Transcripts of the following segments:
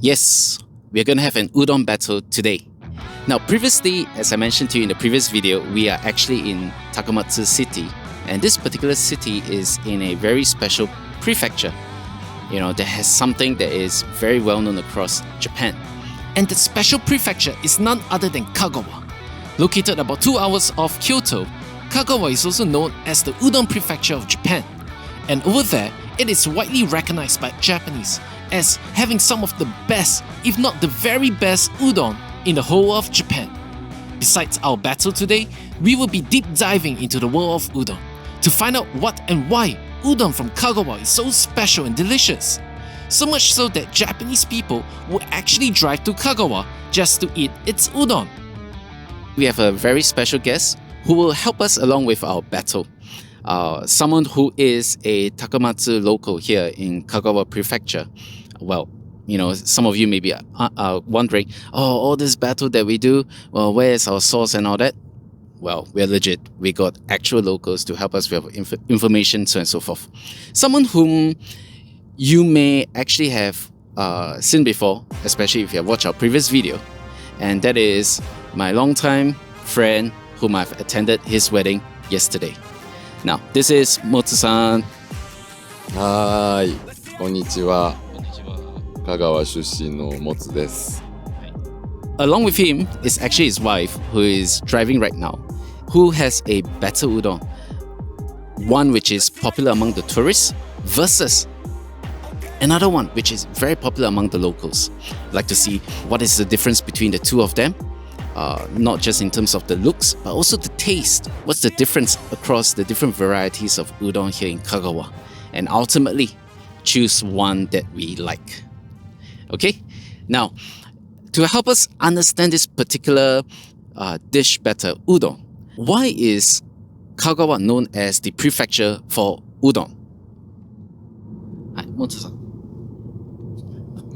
Yes, we're gonna have an udon battle today. Now, previously, as I mentioned to you in the previous video, we are actually in Takamatsu City, and this particular city is in a very special prefecture, that has something that is very well known across Japan. And the special prefecture is none other than Kagawa. Located about 2 hours off Kyoto, Kagawa is also known as the Udon Prefecture of Japan. And over there, it is widely recognized by Japanese as having some of the best, if not the very best, udon in the whole of Japan. Besides our battle today, we will be deep diving into the world of udon to find out what and why udon from Kagawa is so special and delicious. So much so that Japanese people will actually drive to Kagawa just to eat its udon. We have a very special guest who will help us along with our battle. Someone who is a Takamatsu local here in Kagawa Prefecture. Well, some of you may be wondering, all this battle that we do, well, where is our source and all that? Well, we're legit. We got actual locals to help us with information, so on and so forth. Someone whom you may actually have seen before, especially if you have watched our previous video, and that is my longtime friend whom I've attended his wedding yesterday. Now, this is Motsu-san. はーい、こんにちは。香川出身のもつです。Along with him is actually his wife, who is driving right now, who has a better udon. One which is popular among the tourists versus another one which is very popular among the locals. I'd like to see what is the difference between the two of them. Not just in terms of the looks, but also the taste. What's the difference across the different varieties of udon here in Kagawa? And ultimately, choose one that we like. Okay? Now, to help us understand this particular dish better, udon, why is Kagawa known as the prefecture for udon? Hi, Motsu-san.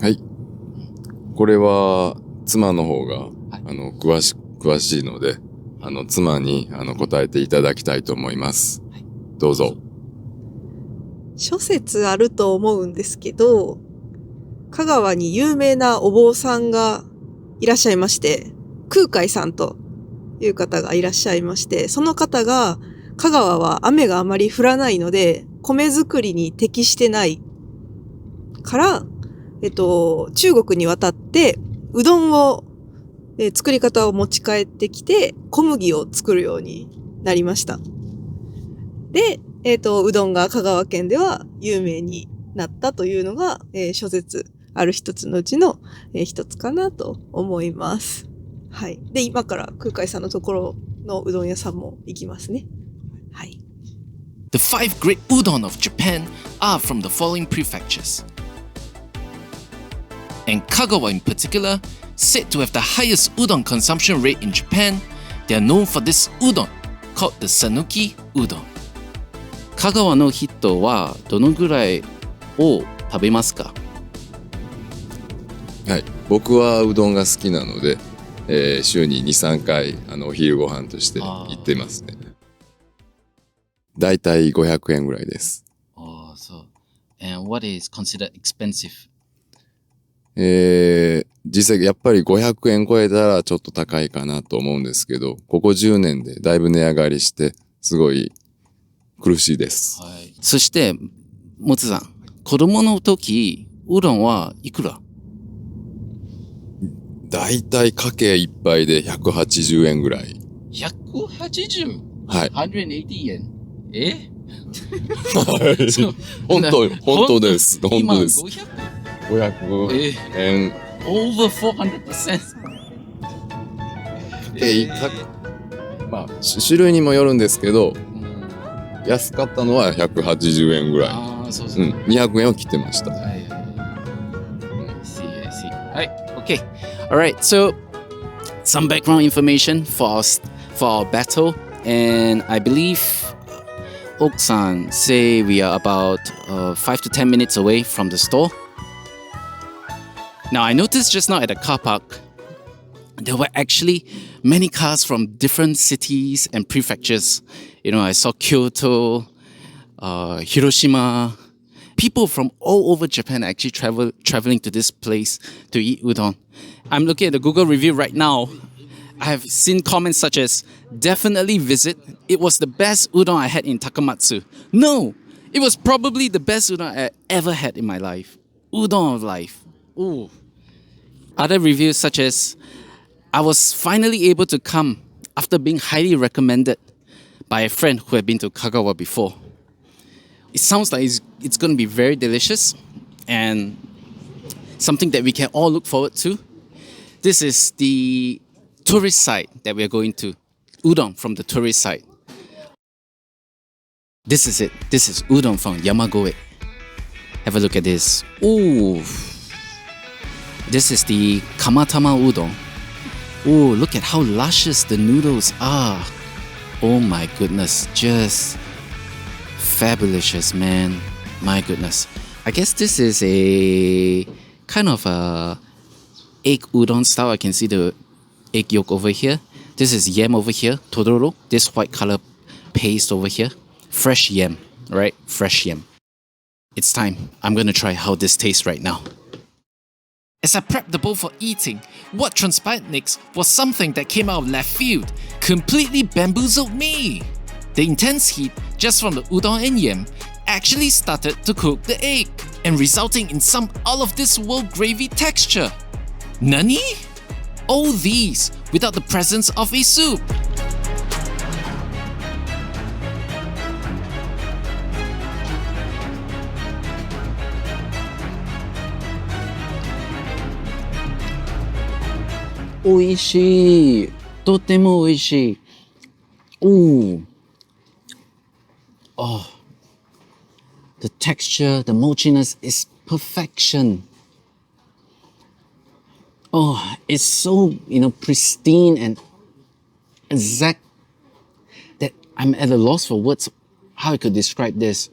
はい。これは妻の方が詳しいので、妻に答えていただきたいと思います。どうぞ。諸説あると思うんですけど、香川に有名なお坊さんがいらっしゃいまして、空海さんという方がいらっしゃいまして、その方が香川は雨があまり降らないので、米作りに適してないから、中国に渡ってうどんを作り方を持ち帰ってきて、小麦を作るようになりました。で、うどんが香川県では有名になったというのが、諸説ある一つのうちの、一つかなと思います。はい。で、今から空海さんのところのうどん屋さんも行きますね。はい。The 5 great udon of Japan are from the following prefectures. And Kagawa in particular, said to have the highest udon consumption rate in Japan, they are known for this udon called the Sanuki udon. 香川の人はどのぐらいを食べますか？はい。僕はうどんが好きなので、週に 2,3 回お昼ご飯として行ってますね。だいたい500円ぐらいです。So. And what is considered expensive? 実際やっぱり500円超えたらちょっと高いかなと思うんですけど、ここ10年でだいぶ値上がりしてすごい苦しいです。はい。そしてもつさん、子供の時うどんはいくら？だいたいかけ一杯で180円ぐらい。180？はい。180円？はい。本当です。本当です。500円。Over 400%。まあ、種類にもよるんですけど、安かったのは180円ぐらい。そうそう。200円を切ってました。はい。はい。Okay. Alright. So, some background information for our battle. And I believe Oak-san say we are about 5 to 10 minutes away from the store. Now, I noticed just now at the car park, there were actually many cars from different cities and prefectures. I saw Kyoto, Hiroshima, People from all over Japan are actually traveling to this place to eat udon. I'm looking at the Google review right now. I have seen comments such as, definitely visit. It was the best udon I had in Takamatsu. No, it was probably the best udon I ever had in my life. Udon of life. Ooh. Other reviews such as, I was finally able to come after being highly recommended by a friend who had been to Kagawa before. It sounds like it's going to be very delicious and something that we can all look forward to. This is the tourist site that we are going to. Udon from the tourist site. This is it. This is udon from Yamagoe. Have a look at this. Ooh. This is the kamatama udon. Ooh, look at how luscious the noodles are. Oh my goodness. Just fabulous, man. My goodness. I guess this is a kind of a egg udon style. I can see the egg yolk over here. This is yam over here, todoro. This white color paste over here. Fresh yam, right? Fresh yam. It's time. I'm gonna try how this tastes right now. As I prepped the bowl for eating, what transpired next was something that came out of left field, completely bamboozled me. The intense heat just from the udon and yam actually started to cook the egg and resulting in some out of this world gravy texture. Nani? All these without the presence of a soup. Oishii. Totemo oishii. Ooh. Oh. The texture, the mochi-ness is perfection. Oh, it's so, pristine and exact that I'm at a loss for words how I could describe this.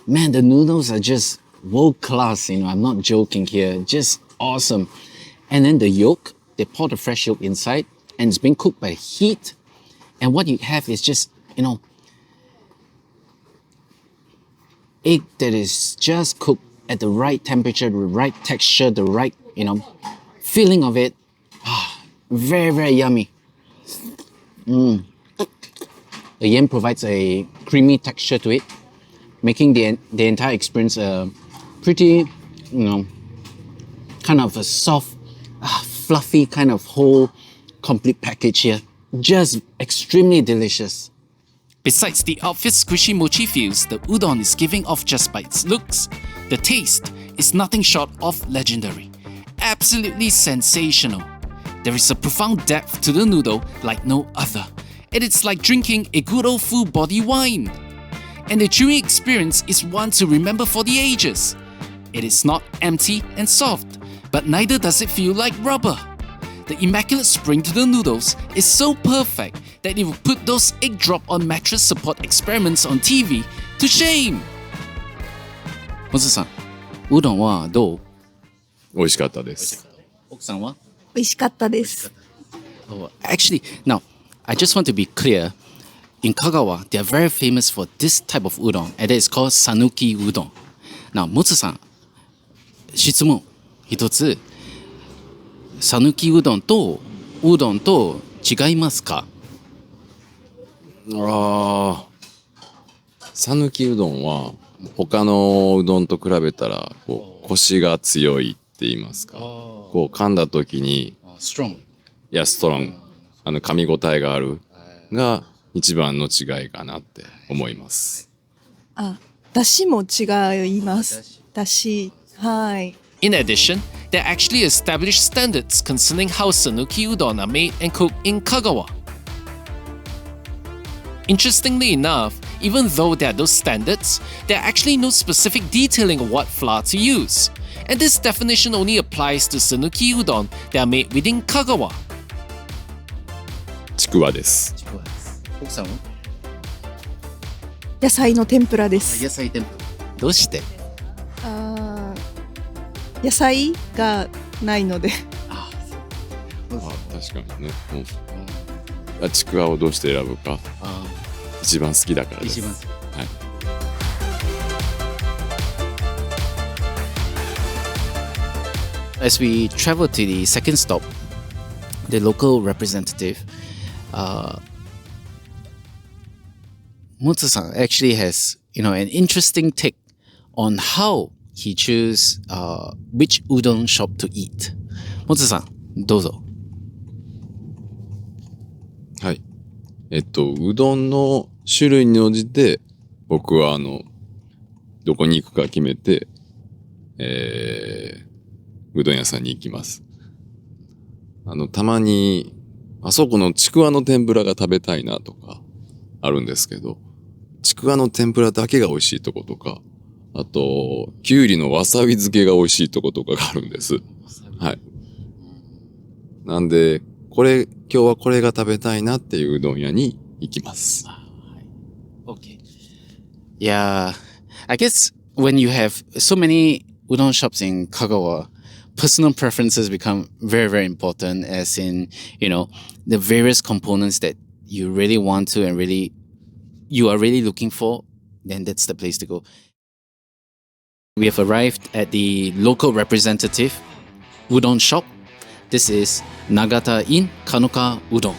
Man, the noodles are just world class, I'm not joking here. Just awesome. And then the yolk, they pour the fresh yolk inside and it's being cooked by heat. And what you have is just, egg that is just cooked at the right temperature, the right texture, the right, feeling of it. Very, very yummy. The yam provides a creamy texture to it, making the entire experience a pretty, kind of a soft, fluffy kind of whole complete package here. Just extremely delicious. Besides the obvious squishy mochi feels the udon is giving off just by its looks, the taste is nothing short of legendary. Absolutely sensational. There is a profound depth to the noodle like no other, and it's like drinking a good old full body wine. And the chewing experience is one to remember for the ages. It is not empty and soft, but neither does it feel like rubber. The immaculate spring to the noodles is so perfect that it will put those egg drop on mattress support experiments on TV to shame. モズさん、うどんはどう？美味しかったです。奥さんは？美味しかったです。Oh, actually, now, I just want to be clear. In Kagawa, they are very famous for this type of udon, and it is called Sanuki udon. Now, モズさん、質問一つ。讃岐うどんとうどんと違いますか？讃岐うどんは他のうどんと比べたらコシが強いって言いますか、噛んだ時にストロング、噛み応えがあるが一番の違いかなって思います。だしも違います。だし、はい。In addition, there are actually established standards concerning how Sanuki udon are made and cooked in Kagawa. Interestingly enough, even though there are those standards, there are actually no specific detailing of what flour to use. And this definition only applies to Sanuki udon that are made within Kagawa. ちくわです。奥さんは？野菜の天ぷらです。野菜天ぷら。どうして？野菜がないので。確かにね。ちくわをどうして選ぶか。一番好きだからです。はい。as we travel to the second stop, the local representative, Mutsu-san actually has, an interesting take on how he choose which udon shop to eat. Mutsu-san, どうぞ。はい。うどんの種類に応じて、僕はどこに行くか決めて、うどん屋さんに行きます。たまに、あそこのちくわの天ぷらが食べたいなとか、あるんですけど、ちくわの天ぷらだけが美味しいとことか、あと、きゅうりのわさび漬けが美味しいとことかがあるんです。はい。なんで、今日はこれが食べたいなっていううどん屋に行きます。Okay. Yeah, I guess when you have so many udon shops in Kagawa, personal preferences become very, very important, as in, the various components that you really want to and you are really looking for, then that's the place to go. We have arrived at the local representative udon shop. This is Nagata in Kanoka Udon.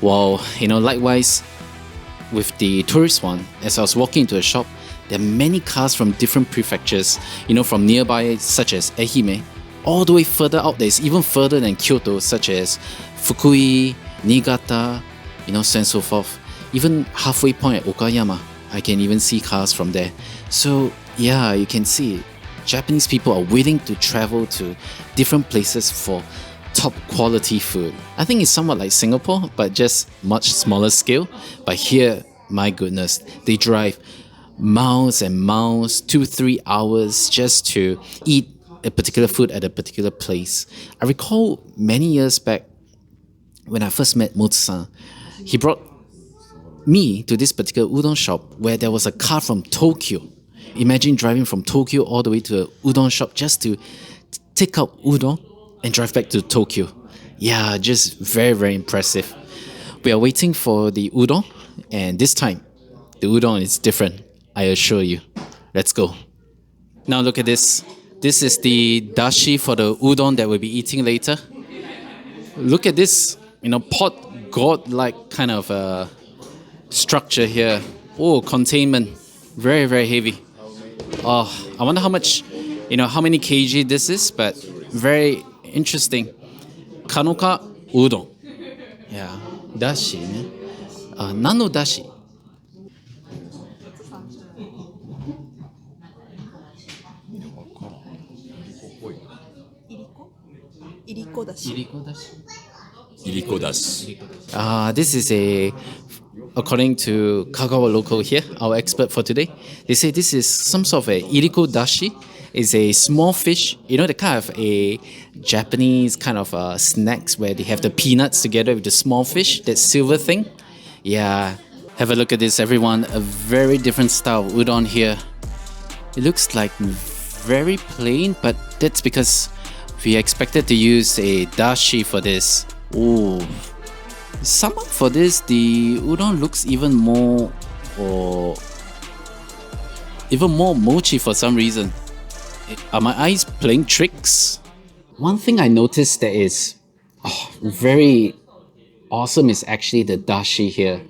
Well, likewise with the tourist one, as I was walking into a shop, there are many cars from different prefectures, from nearby such as Ehime, all the way further out there is even further than Kyoto, such as Fukui, Niigata, so and so forth. Even halfway point at Okayama, I can even see cars from there. So yeah, you can see Japanese people are willing to travel to different places for top quality food. I think it's somewhat like Singapore, but just much smaller scale. But here, my goodness, they drive miles and miles, 2-3 hours just to eat a particular food at a particular place. I recall many years back when I first met Mutsu-san, he brought me to this particular udon shop where there was a car from Tokyo. Imagine driving from Tokyo all the way to a udon shop just to take out udon and drive back to Tokyo. Yeah, just very, very impressive. We are waiting for the udon, and this time, the udon is different, I assure you. Let's go. Now look at this. This is the dashi for the udon that we'll be eating later. Look at this, pot god-like kind of structure here. Oh, containment. Very, very heavy. Oh, I wonder how much, how many kg this is, but very interesting. Kanoka udon. Yeah, dashi ね。何のdashi? いりこだし。いりこだし。This is according to Kagawa local here, our expert for today. They say this is some sort of a iriko dashi. It's a small fish, the kind of a Japanese kind of snacks where they have the peanuts together with the small fish, that silver thing. Yeah, have a look at this, everyone. A very different style of udon here. It looks like very plain, but that's because we expected to use a dashi for this. Ooh. Somehow for this, the udon looks even more mochi for some reason. Are my eyes playing tricks? One thing I noticed that is very awesome is actually the dashi here.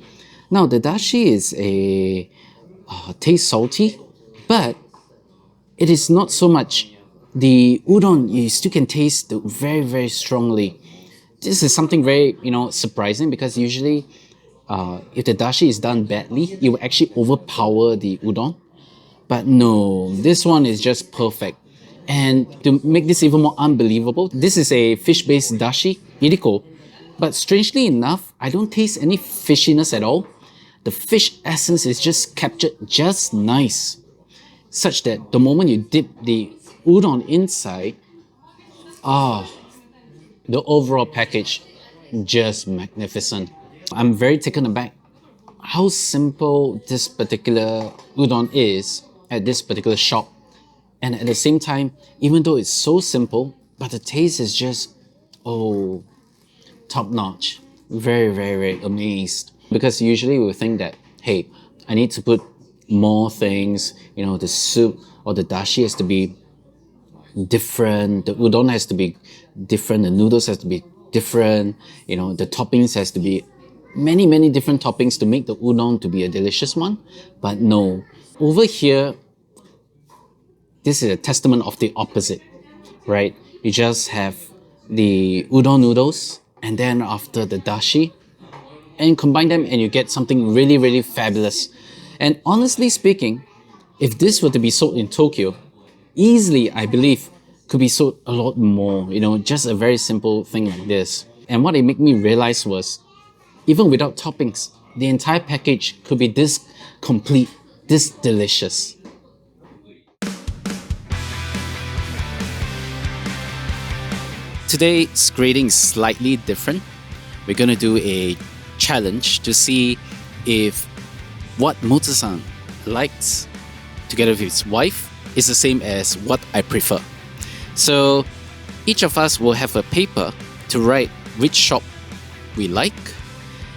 Now the dashi is tastes salty, but it is not so much. The udon, you still can taste very, very strongly. This is something very, surprising, because usually if the dashi is done badly, it will actually overpower the udon. But no, this one is just perfect. And to make this even more unbelievable, this is a fish-based dashi, iriko. But strangely enough, I don't taste any fishiness at all. The fish essence is just captured just nice, such that the moment you dip the udon inside, the overall package, just magnificent. I'm very taken aback how simple this particular udon is at this particular shop. And at the same time, even though it's so simple, but the taste is just, top notch. Very, very, very amazed. Because usually we think that, hey, I need to put more things, the soup or the dashi has to be different. The udon has to be different. The noodles has to be different. The toppings has to be many different toppings to make the udon to be a delicious one. But no, over here, this is a testament of the opposite, right? You just have the udon noodles, and then after the dashi, and combine them, and you get something really fabulous. And honestly speaking, if this were to be sold in Tokyo, easily, I believe, could be sold a lot more, just a very simple thing like this. And what it made me realize was, even without toppings, the entire package could be this complete, this delicious. Today's grading is slightly different. We're going to do a challenge to see if what Motsu-san likes together with his wife is the same as what I prefer. So each of us will have a paper to write which shop we like,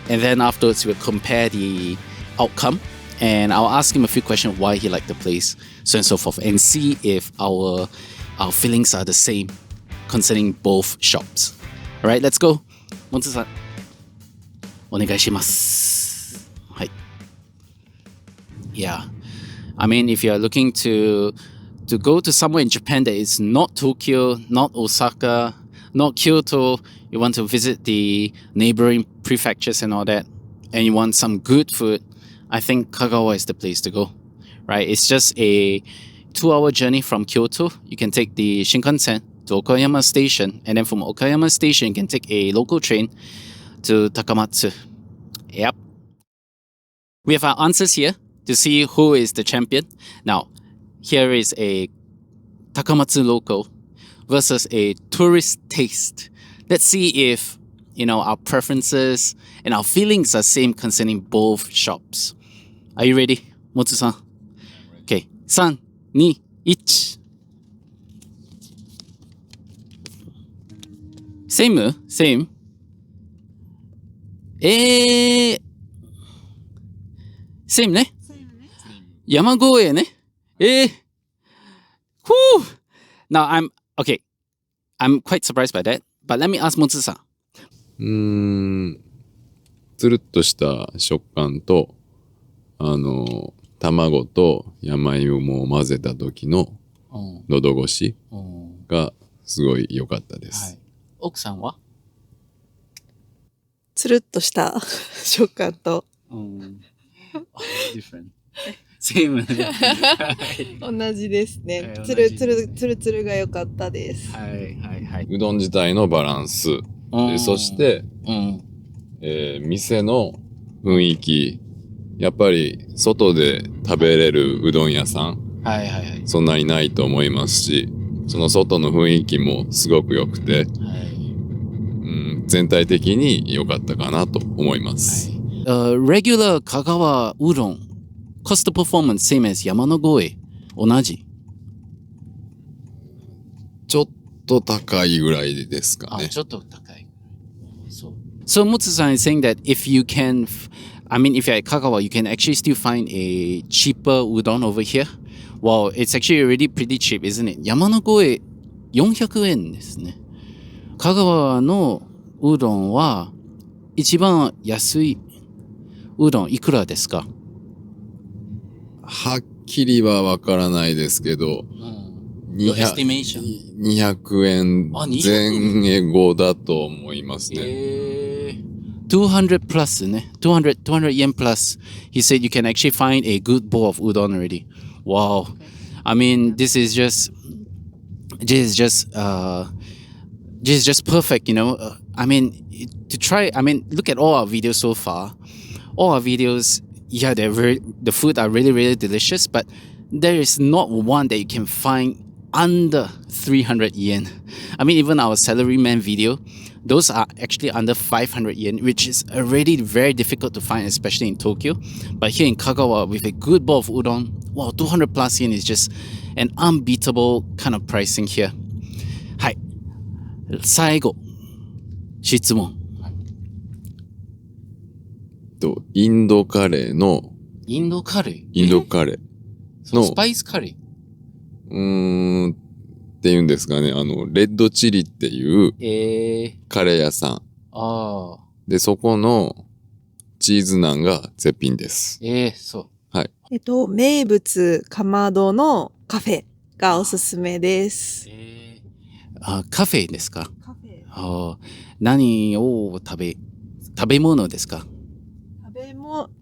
and then afterwards we'll compare the outcome, and I'll ask him a few questions why he liked the place, so and so forth, and see if our feelings are the same concerning both shops. Alright, let's go. Motsu-san, お願いします。はい。Yeah. I mean, if you're looking to go to somewhere in Japan that is not Tokyo, not Osaka, not Kyoto, you want to visit the neighboring prefectures and all that, and you want some good food, I think Kagawa is the place to go, right? It's just a 2-hour journey from Kyoto. You can take the Shinkansen to Okayama Station, and then from Okayama Station, you can take a local train to Takamatsu. Yep. We have our answers here to see who is the champion. Now, here is a Takamatsu local versus a tourist taste. Let's see if, our preferences and our feelings are same concerning both shops. Are you ready, Motsu-san? Okay, 3, 2, 1. Same? Same ね。山越えね。Whew. Now I'm quite surprised by that. But let me ask Motsu-san. つるっとした食感と、卵と山芋を混ぜた時の喉越しがすごい良かったです。奥さんは？つるっとした食感と。different. Same. 同じですね。つるつるが良かったです。はい。うどん自体のバランス。そして、店の雰囲気。やっぱり外で食べれるうどん屋さん。そんなにないと思いますし、その外の雰囲気もすごく良くて、全体的に良かったかなと思います。regular Kagawa udon cost performance same as 山の越え同じ？ちょっと高いぐらいですかね。ちょっと高い。So Mutsu-san is saying that if you're at Kagawa, you can actually still find a cheaper udon over here. Well, it's actually already pretty cheap, isn't it? 山の越え400円ですね。香川のうどんは一番安いうどんいくらですか？はっきりはわからないですけど、200円前後だと思いますね。200 plus ね。200 yen plus. He said you can actually find a good bowl of udon already. Wow. I mean, this is just perfect, to try, look at all our videos so far. All our videos, yeah, the food are really delicious, but there is not one that you can find under 300 yen. Even our salaryman video, those are actually under 500 yen, which is already very difficult to find, especially in Tokyo. But here in Kagawa, with a good bowl of udon, wow, 200 plus yen is just an unbeatable kind of pricing here. はい。最後、質問。インドカレーのスのパイスカレー？ていうんですかね、レッドチリっていうえー、カレー屋さん。ああ、で、そこのチーズナンが絶品です。そう。はい。名物かまどのカフェがおすすめです。カフェですか？カフェ。何を食べ物ですか？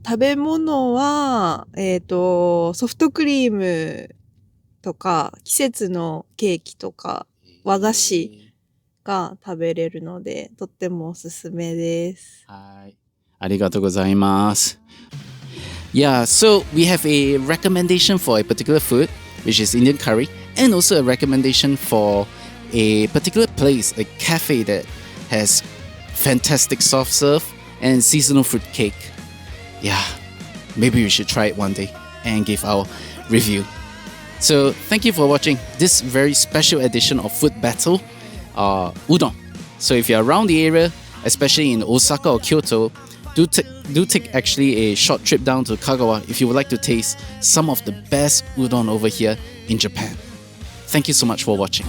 食べ物は、ソフトクリームとか、季節のケーキとか、和菓子が食べれるので、とってもおすすめです。はい。ありがとうございます。Yeah, so we have a recommendation for a particular food, which is Indian curry, and also a recommendation for a particular place, a cafe that has fantastic soft serve and seasonal fruit cake. Yeah, maybe we should try it one day and give our review. So thank you for watching this very special edition of Food Battle, Udon. So if you're around the area, especially in Osaka or Kyoto, do take actually a short trip down to Kagawa if you would like to taste some of the best udon over here in Japan. Thank you so much for watching.